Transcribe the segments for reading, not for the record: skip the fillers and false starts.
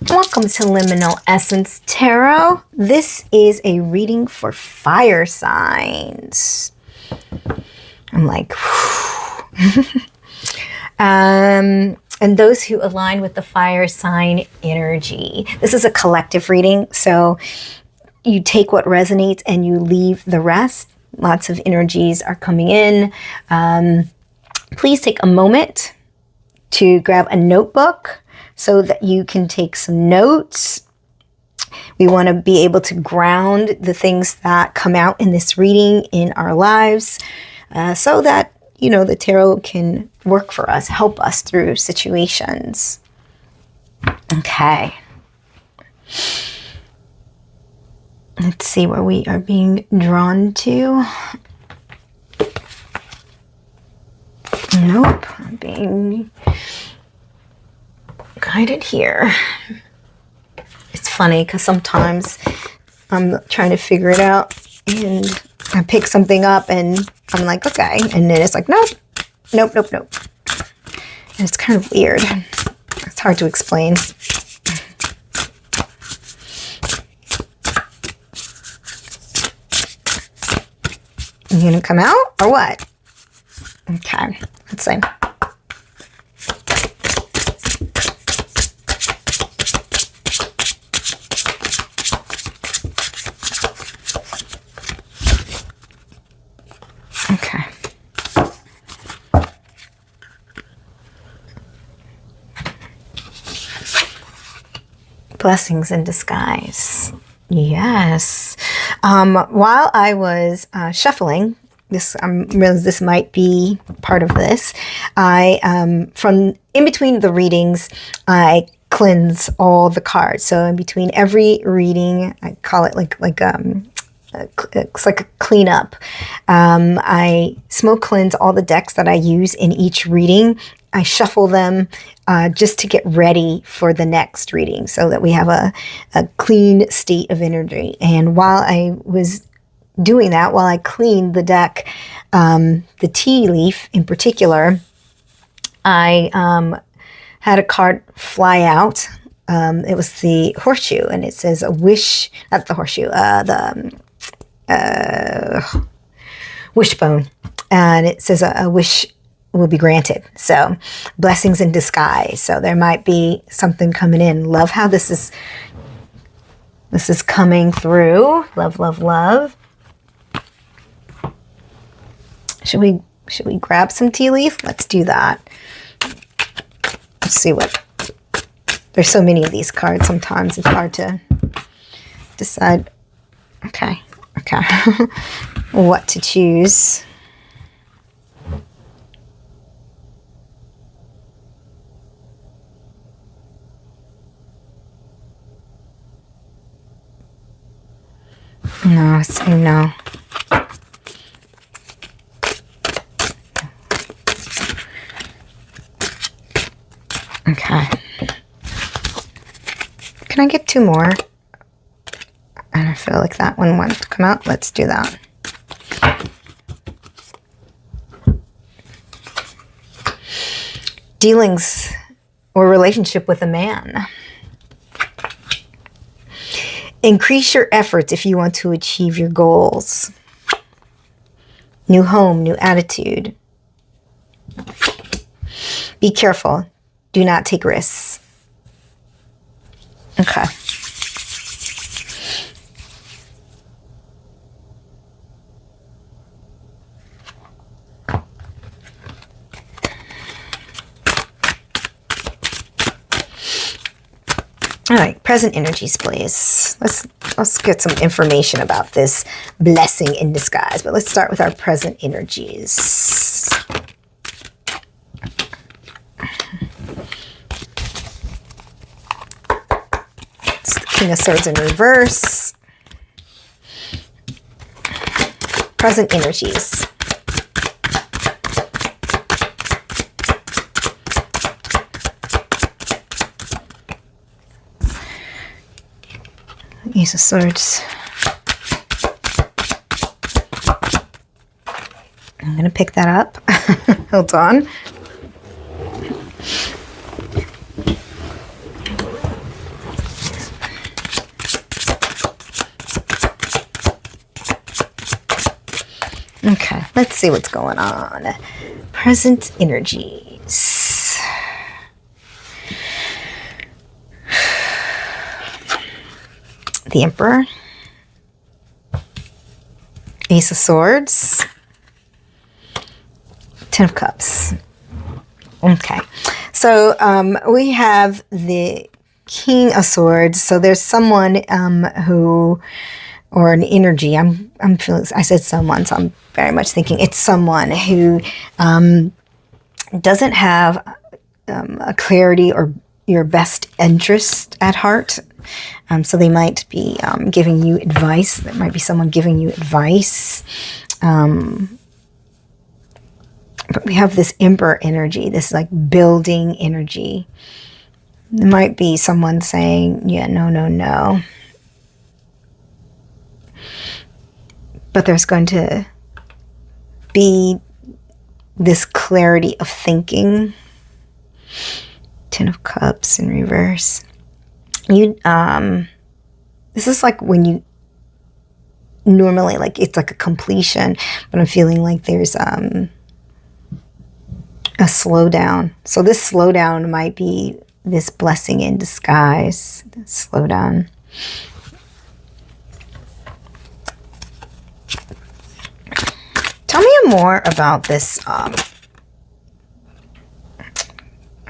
Welcome to Liminal Essence Tarot. This is a reading for fire signs. I'm like, and those who align with the fire sign energy. This is a collective reading, so you take what resonates and you leave the rest. Lots of energies are coming in. Please take a moment to grab a notebook so that you can take some notes. We want to be able to ground the things that come out in this reading in our lives so that, you know, the tarot can work for us, help us through situations. Okay. Let's see where we are being drawn to. Nope, I'm being guided here. It's funny because sometimes I'm trying to figure it out and I pick something up and I'm like, okay. And then it's like, nope, nope, nope, nope. And it's kind of weird. It's hard to explain. You gonna come out or what? Okay, let's see. Okay. Blessings in disguise. Yes. While I was shuffling, this might be part of this. From in between the readings, I cleanse all the cards. So in between every reading, I call it it's like a cleanup. I smoke cleanse all the decks that I use in each reading. I shuffle them just to get ready for the next reading so that we have a clean state of energy. And while I was doing that, while I cleaned the deck, the tea leaf in particular, I had a card fly out. It was the horseshoe, and it says a wish, not the horseshoe, wishbone. And it says a wish will be granted. So blessings in disguise. So there might be something coming in. Love how this is coming through. Love, love, love. Should we grab some tea leaf? Let's do that. Let's see what. There's so many of these cards. Sometimes it's hard to decide. Okay. What to choose. No, say no. Okay. Can I get two more? And I feel like that one wants to come out. Let's do that. Dealings or relationship with a man. Increase your efforts if you want to achieve your goals. New home, new attitude. Be careful. Do not take risks. Okay. All right, present energies, please. Let's get some information about this blessing in disguise. But let's start with our present energies. It's the King of Swords in reverse. Present energies. Ace of Swords. I'm going to pick that up. Hold on. Let's see what's going on. Present energies. The Emperor. Ace of Swords. Ten of Cups. Okay. So we have the King of Swords. So there's someone who, or an energy. I'm feeling, I said someone, so I'm very much thinking it's someone who doesn't have a clarity or your best interest at heart. So they might be giving you advice. There might be someone giving you advice. But we have this Emperor energy, this like building energy. There might be someone saying, yeah, no, no, no. But there's going to be this clarity of thinking. Ten of Cups in reverse. This is like when you normally, like, it's like a completion, but I'm feeling like there's a slowdown. So this slowdown might be this blessing in disguise. Slowdown. Tell me more about this.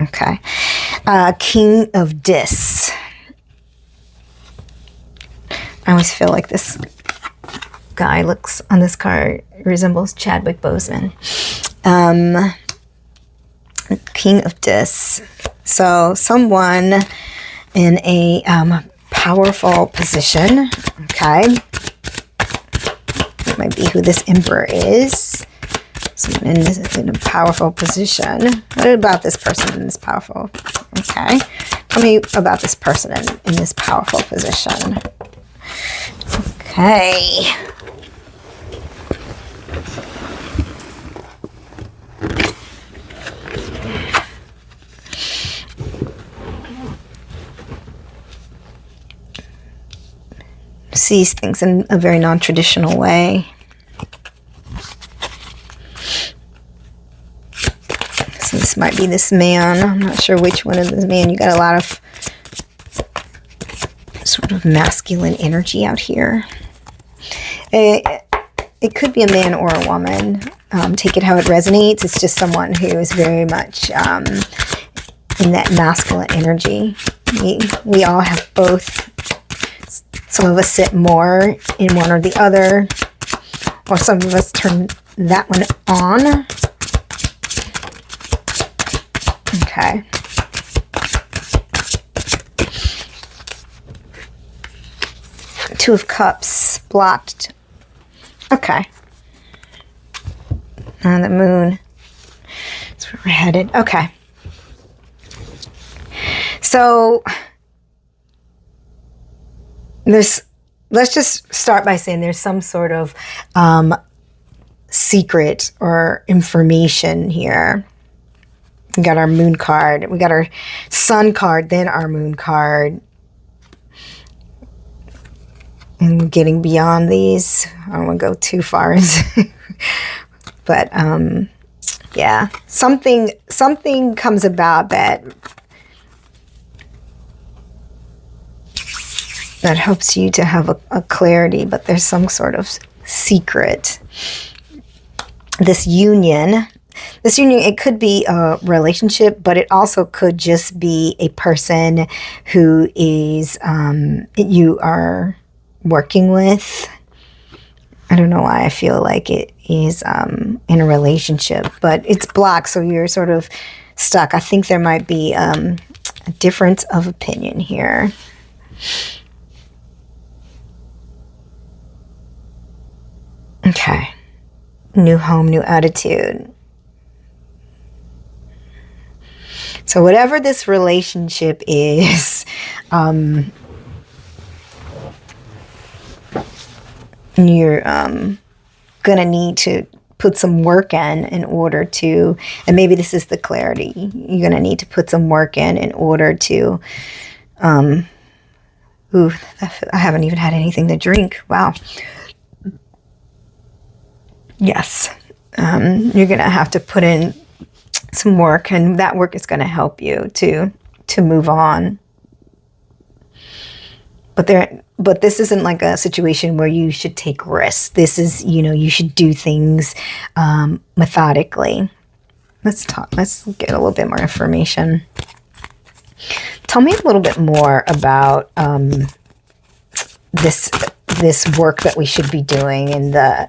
Okay. King of Dis. I always feel like this guy looks on this card resembles Chadwick Boseman. King of Dis. So someone in a powerful position. Okay. That might be who this Emperor is. Someone in a powerful position. What about this person in this powerful? Okay. Tell me about this person in this powerful position. Okay. Sees things in a very non-traditional way. So this might be this man. I'm not sure which one of this man. You got a lot of sort of masculine energy out here. It could be a man or a woman. Take it how it resonates. It's just someone who is very much in that masculine energy. We all have both. Some of us sit more in one or the other, or some of us turn that one on. Okay. Two of Cups, blocked. Okay. And the Moon. That's where we're headed. Okay. So let's just start by saying there's some sort of secret or information here. We got our Moon card. We got our Sun card, then our Moon card. And getting beyond these, I don't want to go too far. But yeah, something comes about that helps you to have a clarity, but there's some sort of secret. This union, it could be a relationship, but it also could just be a person who is you are working with. I don't know why I feel like it is in a relationship, but it's blocked, so you're sort of stuck. I think there might be a difference of opinion here. Okay. New home, new attitude. So whatever this relationship is, you're gonna need to put some work in order to, and maybe this is the clarity, you're gonna need to put some work in order to, I haven't even had anything to drink. Wow. Yes. you're going to have to put in some work, and that work is going to help you to move on. But this isn't like a situation where you should take risks. This is, you should do things methodically. Let's get a little bit more information. Tell me a little bit more about this work that we should be doing in the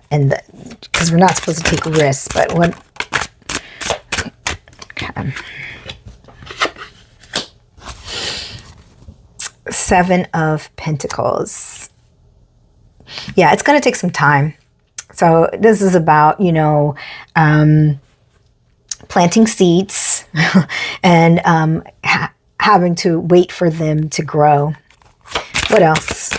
because we're not supposed to take risks, but what? Okay. 7 of Pentacles. Yeah, it's going to take some time. So this is about, planting seeds and having to wait for them to grow. What else?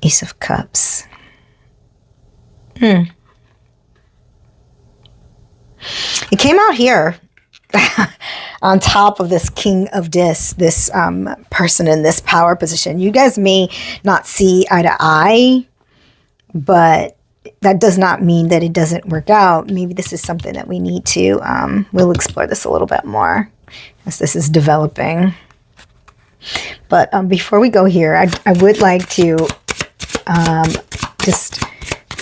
Ace of Cups. It came out here on top of this King of Dis, this person in this power position. You guys may not see eye to eye, but that does not mean that it doesn't work out. Maybe this is something that we need to, we'll explore this a little bit more as this is developing. But before we go here, I would like to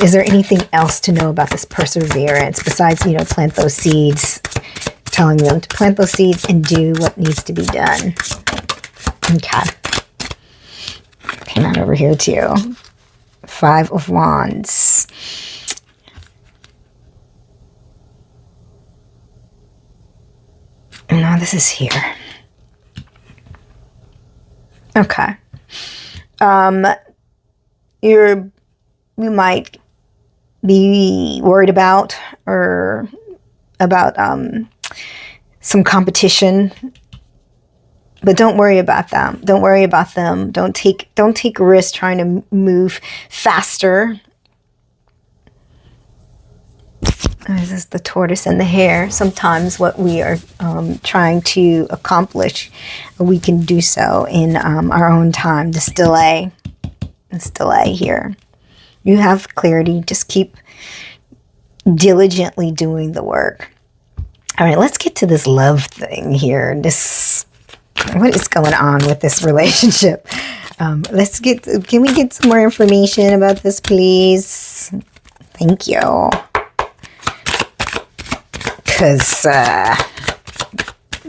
is there anything else to know about this perseverance besides, plant those seeds, telling them to plant those seeds and do what needs to be done? Okay. Came out over here too. 5 of Wands. And now this is here. Okay. You might be worried about some competition, but don't worry about them. Don't worry about them. Don't take risks trying to move faster. This is the tortoise and the hare. Sometimes what we are trying to accomplish, we can do so in our own time. This delay here. You have clarity. Just keep diligently doing the work. All right, let's get to this love thing here. What is going on with this relationship? Can we get some more information about this, please? Thank you. Because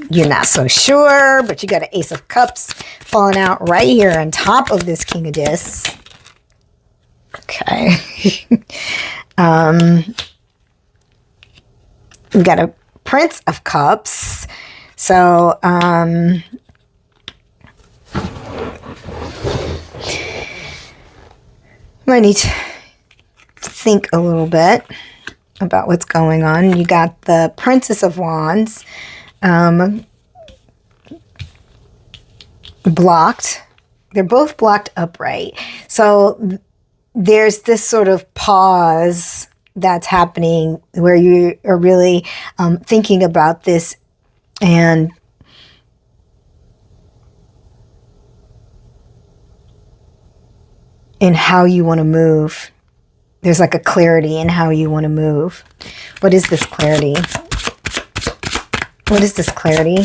you're not so sure, but you got an Ace of Cups falling out right here on top of this King of Dis. Okay. We got a Prince of Cups. So, I might need to think a little bit about what's going on. You got the Princess of Wands. Blocked. They're both blocked upright. So there's this sort of pause that's happening where you are really thinking about this and how you want to move. There's like a clarity in how you want to move. What is this clarity? What is this clarity?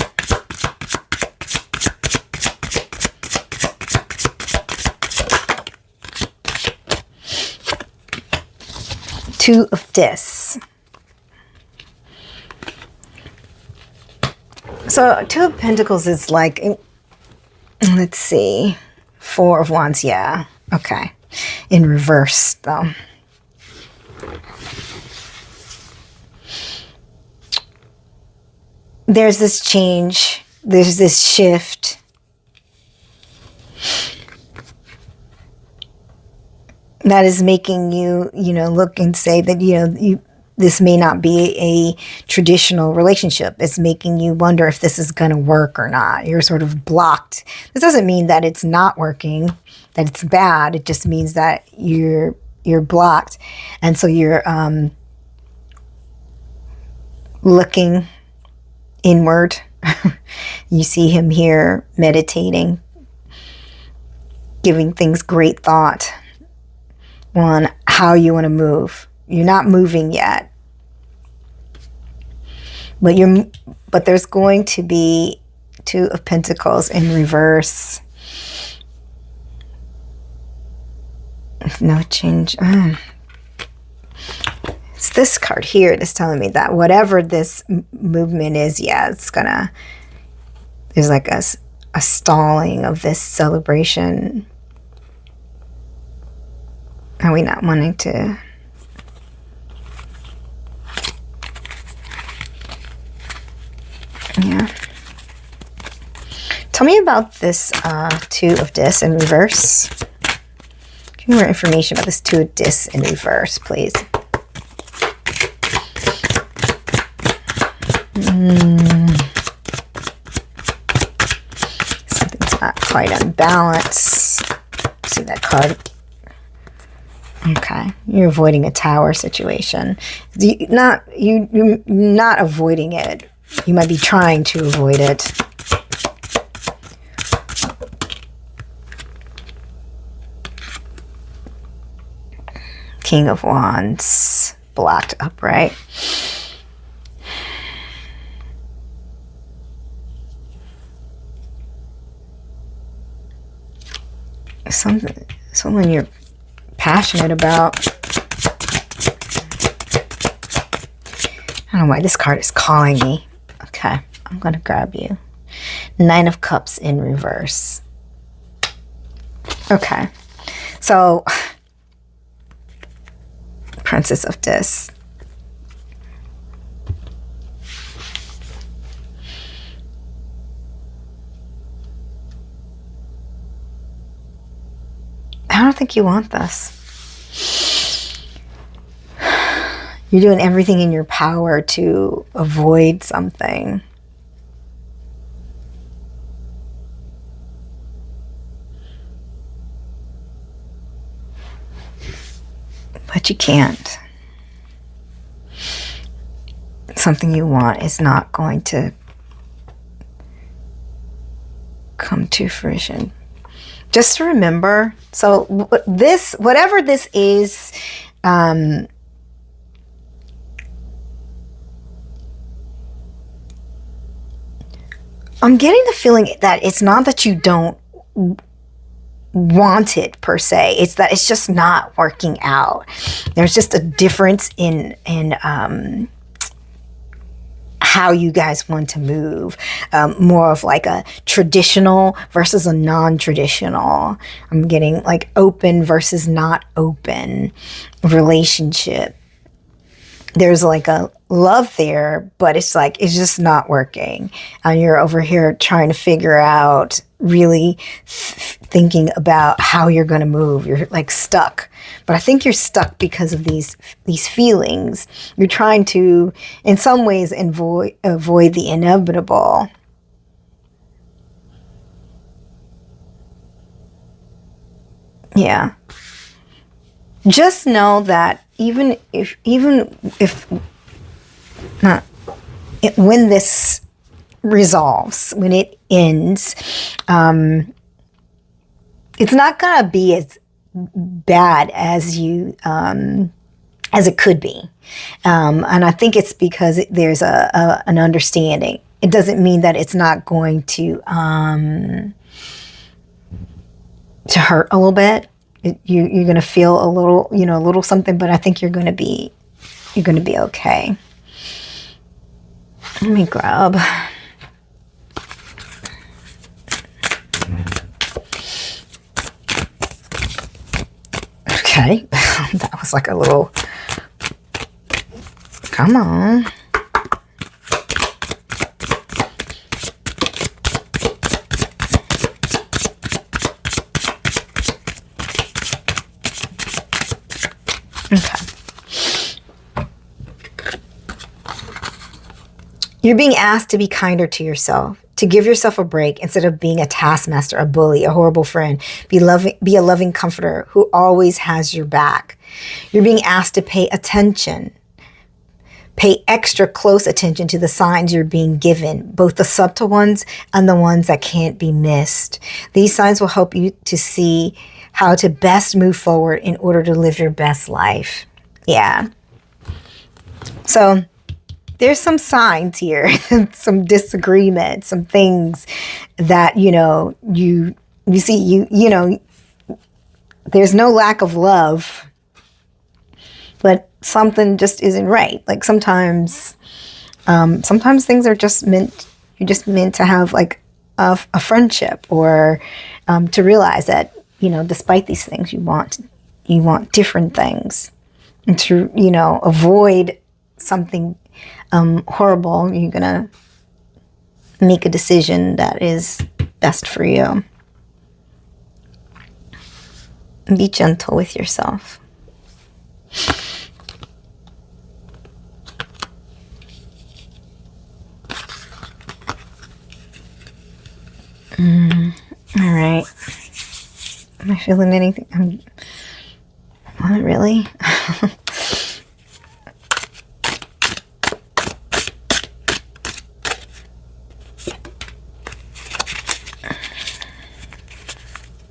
Two of Dis. So 2 of Pentacles is like, let's see, 4 of Wands. Yeah. Okay. In reverse though. There's this change. There's this shift. That is making you, look and say that, this may not be a traditional relationship. It's making you wonder if this is going to work or not. You're sort of blocked. This doesn't mean that it's not working, that it's bad. It just means that you're blocked. And so you're looking inward. You see him here meditating, giving things great thought. on how you want to move. You're not moving yet. But there's going to be Two of Pentacles in reverse. No change. It's this card here that's telling me that whatever this movement is, yeah, it's gonna, there's like a stalling of this celebration. Are we not wanting to? Yeah. Tell me about this Two of Dis in reverse. Give me more information about this Two of Dis in reverse, please. Something's not quite on balance. See that card? Okay, you're avoiding a tower situation. You're not avoiding it. You might be trying to avoid it. King of Wands, blocked upright. Someone you're passionate about. I don't know why this card is calling me. Okay, I'm gonna grab you. Nine of Cups in reverse. Okay, so Princess of Dis. I don't think you want this. You're doing everything in your power to avoid something. But you can't. Something you want is not going to come to fruition. Just to remember, so this, whatever this is, I'm getting the feeling that it's not that you don't want it per se. It's that it's just not working out. There's just a difference in how you guys want to move. More of like a traditional versus a non-traditional. I'm getting like open versus not open relationship. There's like a love there, but it's like, it's just not working. And you're over here trying to figure out, really thinking about how you're going to move. You're like stuck. But I think you're stuck because of these feelings. You're trying to, in some ways, avoid the inevitable. Yeah. Just know that even if when this resolves, when it ends, it's not gonna be as bad as you as it could be, and I think it's because there's an understanding. It doesn't mean that it's not going to hurt a little bit. You're going to feel a little, a little something, but I think you're going to be okay. Let me grab. Okay. That was like a little, come on. Okay. You're being asked to be kinder to yourself, to give yourself a break instead of being a taskmaster, a bully, a horrible friend. Be a loving comforter who always has your back. You're being asked to pay attention. Pay extra close attention to the signs you're being given, both the subtle ones and the ones that can't be missed. These signs will help you to see how to best move forward in order to live your best life. Yeah. So there's some signs here, some disagreement, some things that, you see, there's no lack of love, but something just isn't right. Like sometimes things are just you're just meant to have like a friendship, or to realize that, despite these things, you want different things, and to, avoid something horrible. You're going to make a decision that is best for you. And be gentle with yourself. All right. Am I feeling anything? What, really?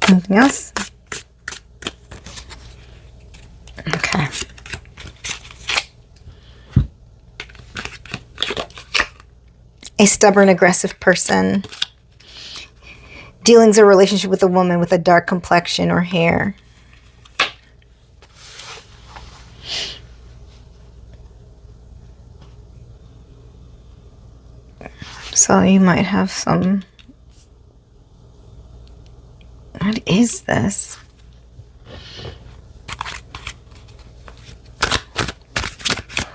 Anything else? Okay. A stubborn, aggressive person. Dealings or relationship with a woman with a dark complexion or hair. So you might have some... What is this?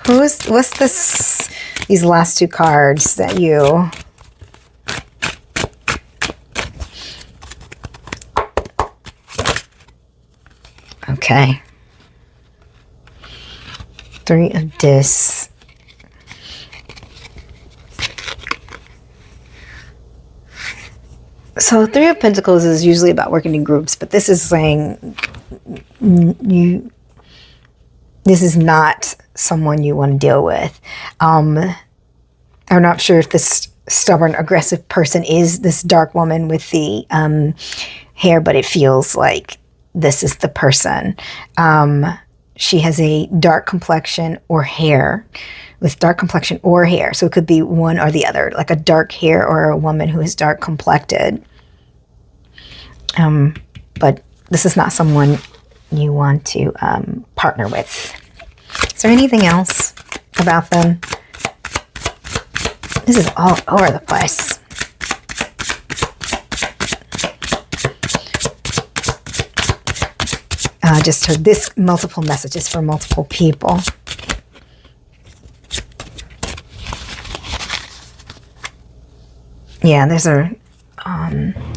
What's this? These last two cards that you... Okay. Three of Discs. So Three of Pentacles is usually about working in groups, but this is saying this is not someone you want to deal with. I'm not sure if this stubborn, aggressive person is this dark woman with the hair, but it feels like this is the person. She has a dark complexion or hair, with dark complexion or hair. So it could be one or the other, like a dark hair or a woman who is dark complected. But this is not someone you want to partner with. Is there anything else about them? This is all over the place. Just heard this, multiple messages for multiple people. Yeah, there's a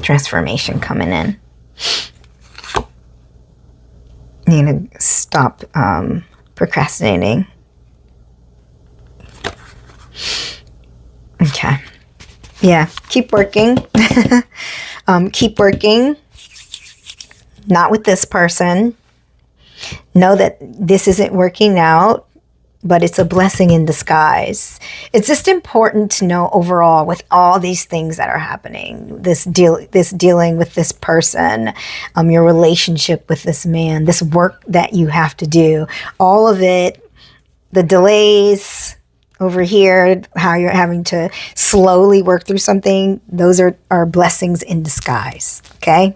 transformation coming in. You need to stop procrastinating. Okay. Yeah, keep working. Keep working. Not with this person. Know that this isn't working out, but it's a blessing in disguise. It's just important to know overall, with all these things that are happening, this dealing with this person, your relationship with this man, this work that you have to do, all of it, the delays over here, how you're having to slowly work through something, those are blessings in disguise. Okay?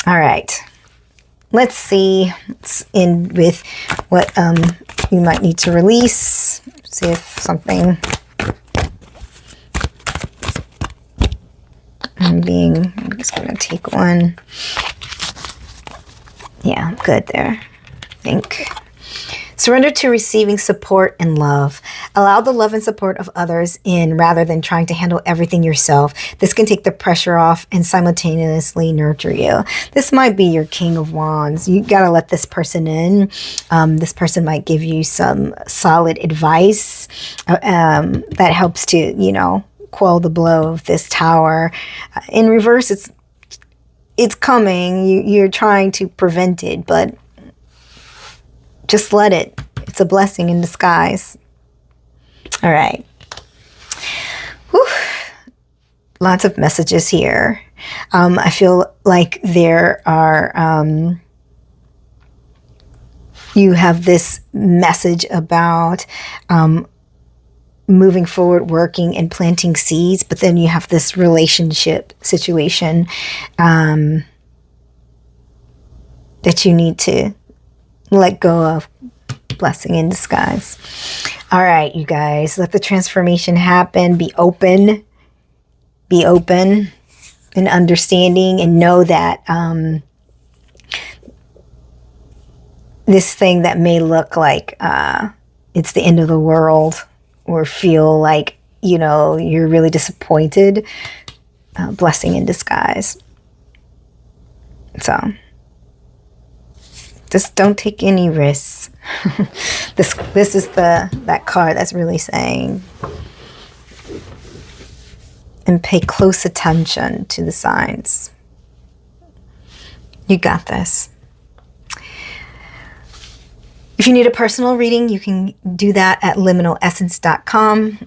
All right. Let's see. Let's end with what you might need to release. See if something... I'm just going to take one. Yeah, good there. I think. Surrender to receiving support and love. Allow the love and support of others in rather than trying to handle everything yourself. This can take the pressure off and simultaneously nurture you. This might be your King of Wands. You got to let this person in. This person might give you some solid advice that helps to, quell the blow of this Tower. In reverse, it's coming. You're trying to prevent it, but just let it. It's a blessing in disguise. All right. Whew. Lots of messages here. I feel like there are, you have this message about moving forward, working and planting seeds, but then you have this relationship situation that you need to let go of. Blessing in disguise. All right, you guys, let the transformation happen. Be open and understanding, and know that this thing that may look like it's the end of the world, or feel like, you know, you're really disappointed, blessing in disguise. So just don't take any risks. This is that card that's really saying, and pay close attention to the signs. You got this. If you need a personal reading, you can do that at liminalessence.com.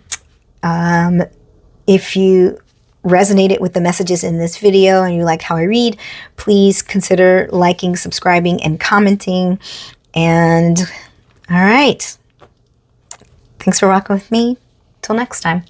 If you resonated with the messages in this video and you like how I read, please consider liking, subscribing, and commenting. And all right. Thanks for rocking with me. Till next time.